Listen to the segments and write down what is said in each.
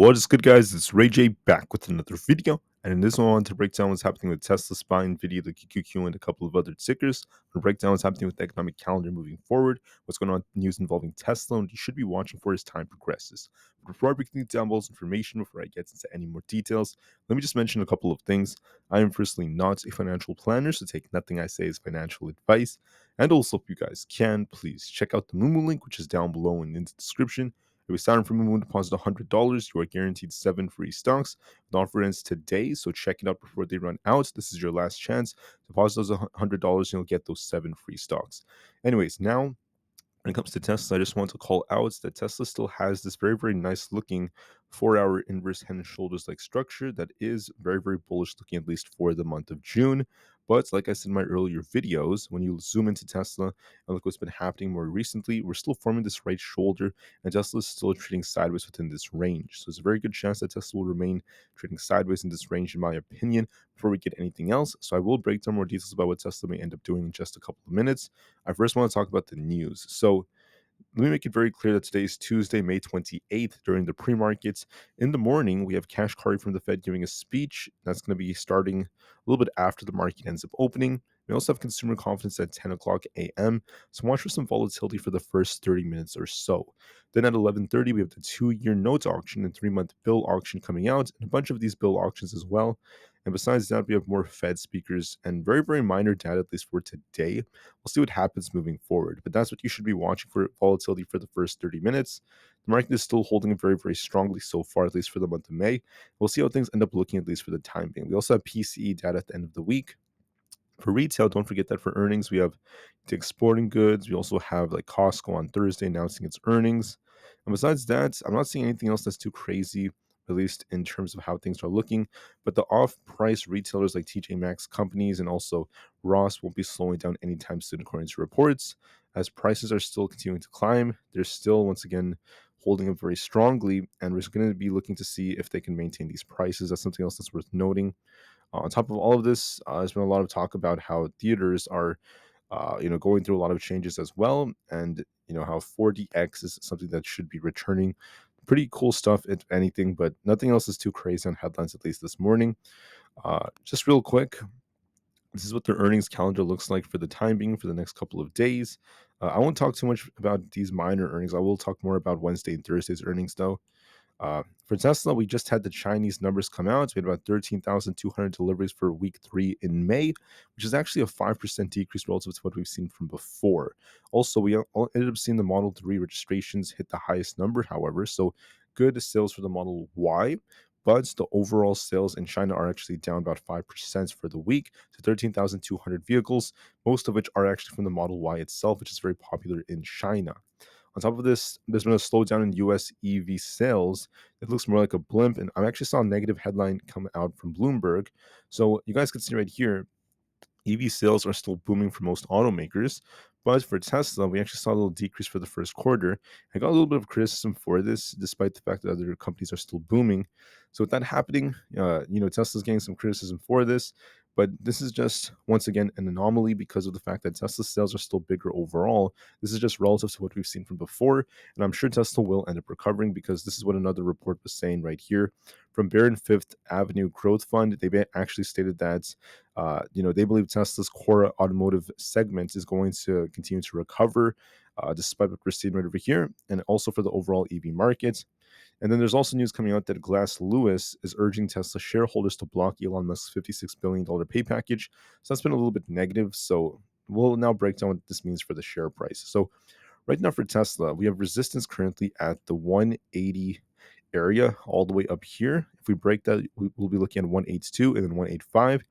What is good, guys? It's Ray J back with another video, and in this one, I want to break down what's happening with Tesla, SPY, Nvidia, the QQQ, and a couple of other tickers. I'll break down what's happening with the economic calendar moving forward, what's going on with news involving Tesla, and what you should be watching for as time progresses. But before I break down all this information, before I get into any more details, let me just mention a couple of things. I am firstly not a financial planner, so take nothing I say as financial advice. And also, if you guys can, please check out the Moomoo link, which is down below and in the description. If you sign up for Moon deposit $100, you are guaranteed 7 free stocks. The offer ends today, so check it out before they run out. This is your last chance. Deposit those $100 and you'll get those 7 free stocks. Anyways, now when it comes to Tesla, I just want to call out that Tesla still has this very, very nice looking 4-hour inverse head and shoulders like structure that is very, very bullish looking, at least for the month of June. But like I said in my earlier videos, when you zoom into Tesla and look what's been happening more recently, we're still forming this right shoulder, and Tesla is still trading sideways within this range. So there's a very good chance that Tesla will remain trading sideways in this range, in my opinion, before we get anything else. So I will break down more details about what Tesla may end up doing in just a couple of minutes. I first want to talk about the news. So let me make it very clear that today is Tuesday, May 28th, during the pre-markets. In the morning, we have Cash Kari from the Fed giving a speech. That's going to be starting a little bit after the market ends up opening. We also have consumer confidence at 10 o'clock a.m. So watch for some volatility for the first 30 minutes or so. Then at 11:30, we have the 2-year note auction and 3-month bill auction coming out, and a bunch of these bill auctions as well. And besides that, we have more Fed speakers and very, very minor data, at least for today. We'll see what happens moving forward, but that's what you should be watching for: volatility for the first 30 minutes. The market is still holding very, very strongly so far, at least for the month of May. We'll see how things end up looking, at least for the time being. We also have PCE data at the end of the week. For retail, don't forget that for earnings, we have Dick's Sporting Goods. We also have like Costco on Thursday announcing its earnings. And besides that, I'm not seeing anything else that's too crazy, at least in terms of how things are looking. But the off-price retailers like TJ Maxx companies and also Ross won't be slowing down anytime soon, according to reports. As prices are still continuing to climb, they're still, once again, holding up very strongly. And we're going to be looking to see if they can maintain these prices. That's something else that's worth noting. On top of all of this, there's been a lot of talk about how theaters are, going through a lot of changes as well, and how 4DX is something that should be returning. Pretty cool stuff, if anything, but nothing else is too crazy on headlines, at least this morning. Just real quick, this is what their earnings calendar looks like for the time being for the next couple of days. I won't talk too much about these minor earnings. I will talk more about Wednesday and Thursday's earnings, though. For Tesla, we just had the Chinese numbers come out. We had about 13,200 deliveries for week 3 in May, which is actually a 5% decrease relative to what we've seen from before. Also, we ended up seeing the Model 3 registrations hit the highest number, however, so good sales for the Model Y. But the overall sales in China are actually down about 5% for the week to 13,200 vehicles, most of which are actually from the Model Y itself, which is very popular in China. On top of this, there's been a slowdown in US EV sales. It looks more like a blimp, and I actually saw a negative headline come out from Bloomberg. So you guys can see right here, EV sales are still booming for most automakers, but for Tesla, we actually saw a little decrease for the first quarter. I got a little bit of criticism for this, despite the fact that other companies are still booming. So with that happening, Tesla's getting some criticism for this, but this is just, once again, an anomaly because of the fact that Tesla's sales are still bigger overall. This is just relative to what we've seen from before, and I'm sure Tesla will end up recovering because this is what another report was saying right here. From Barron Fifth Avenue Growth Fund, they actually stated that they believe Tesla's core automotive segment is going to continue to recover, despite what we're seeing right over here, and also for the overall EV market. And then there's also news coming out that Glass Lewis is urging Tesla shareholders to block Elon Musk's $56 billion pay package. So that's been a little bit negative. So we'll now break down what this means for the share price. So right now for Tesla, we have resistance currently at the 180 area all the way up here. If we break that, we'll be looking at 182 and then 185. And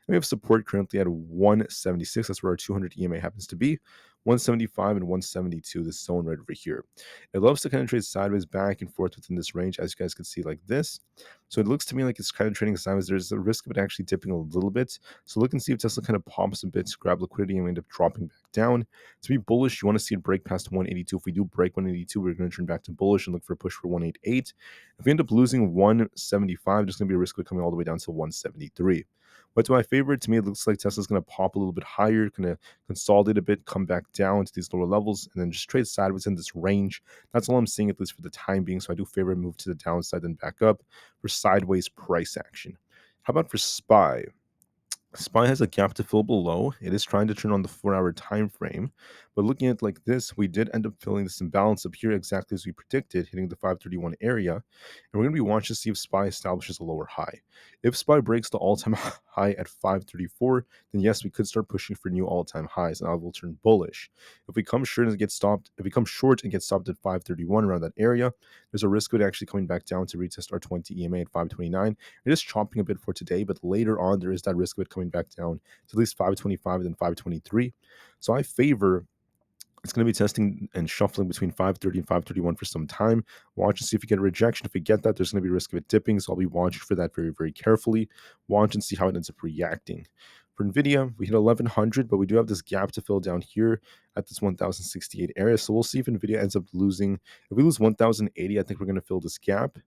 we have support currently at 176. That's where our 200 EMA happens to be. 175 and 172, this zone right over here. It loves to kind of trade sideways back and forth within this range, as you guys can see like this. So it looks to me like it's kind of trading sideways. There's a risk of it actually dipping a little bit. So look and see if Tesla kind of pops a bit to grab liquidity and we end up dropping back down. To be bullish, you want to see it break past 182. If we do break 182, we're going to turn back to bullish and look for a push for 188. If we end up losing 175, there's going to be a risk of it coming all the way down to 173. But to my favorite, to me, it looks like Tesla's going to pop a little bit higher, going to consolidate a bit, come back down to these lower levels, and then just trade sideways in this range. That's all I'm seeing, at least for the time being. So I do favor a move to the downside, then back up for sideways price action. How about for SPY? SPY has a gap to fill below. It is trying to turn on the 4-hour time frame, but looking at it like this, we did end up filling this imbalance up here exactly as we predicted, hitting the 531 area, and we're going to be watching to see if SPY establishes a lower high. If SPY breaks the all-time high at 534, then yes, we could start pushing for new all-time highs, and I will turn bullish. If we come short and get stopped, if we come short and get stopped at 531 around that area, there's a risk of it actually coming back down to retest our 20 EMA at 529. It is chopping a bit for today, but later on there is that risk of it coming back down to at least 525 and then 523. So I favor it's going to be testing and shuffling between 530 and 531 for some time. Watch and see if we get a rejection. If we get that, there's going to be a risk of it dipping. So I'll be watching for that very, very carefully. Watch and see how it ends up reacting. For Nvidia, we hit 1100, but we do have this gap to fill down here at this 1068 area. So we'll see if Nvidia ends up losing. If we lose 1080, I think we're going to fill this gap.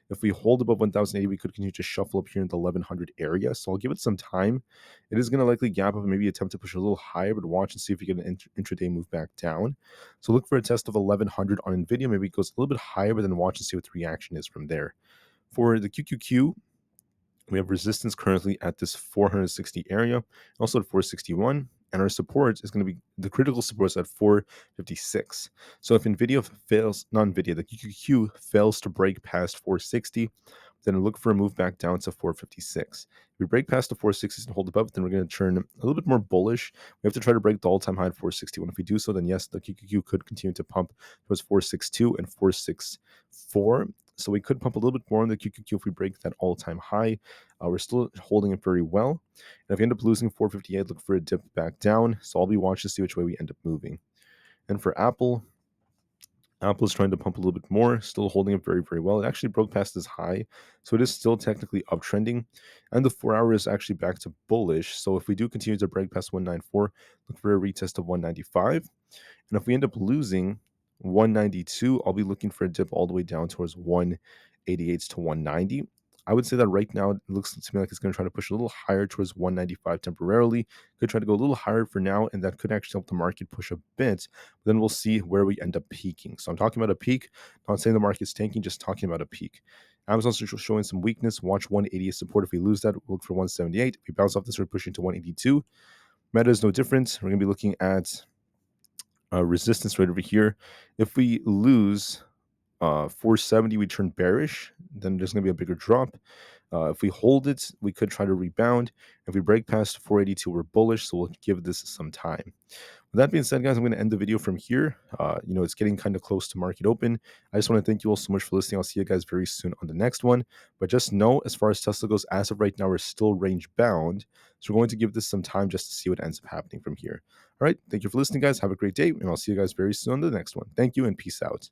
If we hold above 1080, we could continue to shuffle up here in the 1100 area. So I'll give it some time. It is going to likely gap up and maybe attempt to push a little higher, but watch and see if we get an intraday move back down. So look for a test of 1100 on Nvidia. Maybe it goes a little bit higher, but then watch and see what the reaction is from there. For the QQQ, we have resistance currently at this 460 area, also at 461, and our support is going to be the critical support is at 456. So if Nvidia fails, not Nvidia, the QQQ fails to break past 460, then look for a move back down to 456. If we break past the 460s and hold above, then we're going to turn a little bit more bullish. We have to try to break the all-time high at 461. If we do so, then yes, the QQQ could continue to pump towards 462 and 464. So we could pump a little bit more on the QQQ if we break that all-time high. We're still holding it very well. And if we end up losing 458, look for a dip back down. So I'll be watching to see which way we end up moving. And for Apple is trying to pump a little bit more, still holding it very, very well. It actually broke past this high, so it is still technically uptrending. And the 4-hour is actually back to bullish. So if we do continue to break past 194, look for a retest of 195. And if we end up losing 192, I'll be looking for a dip all the way down towards 188 to 190. I would say that right now it looks to me like it's going to try to push a little higher towards 195 temporarily. Could try to go a little higher for now, and that could actually help the market push a bit. But then we'll see where we end up peaking. So I'm talking about a peak, not saying the market's tanking, just talking about a peak. Amazon's showing some weakness. Watch 180 support. If we lose that, we'll look for 178. If we bounce off this, we're pushing to 182. Meta is no different. We're going to be looking at resistance right over here. If we lose 470, we turn bearish, then there's going to be a bigger drop. If we hold it, we could try to rebound. If we break past 482, we're bullish, so we'll give this some time. With that being said, guys, I'm going to end the video from here. It's getting kind of close to market open. I just want to thank you all so much for listening. I'll see you guys very soon on the next one. But just know, as far as Tesla goes, as of right now, we're still range bound. So we're going to give this some time just to see what ends up happening from here. All right. Thank you for listening, guys. Have a great day, and I'll see you guys very soon on the next one. Thank you, and peace out.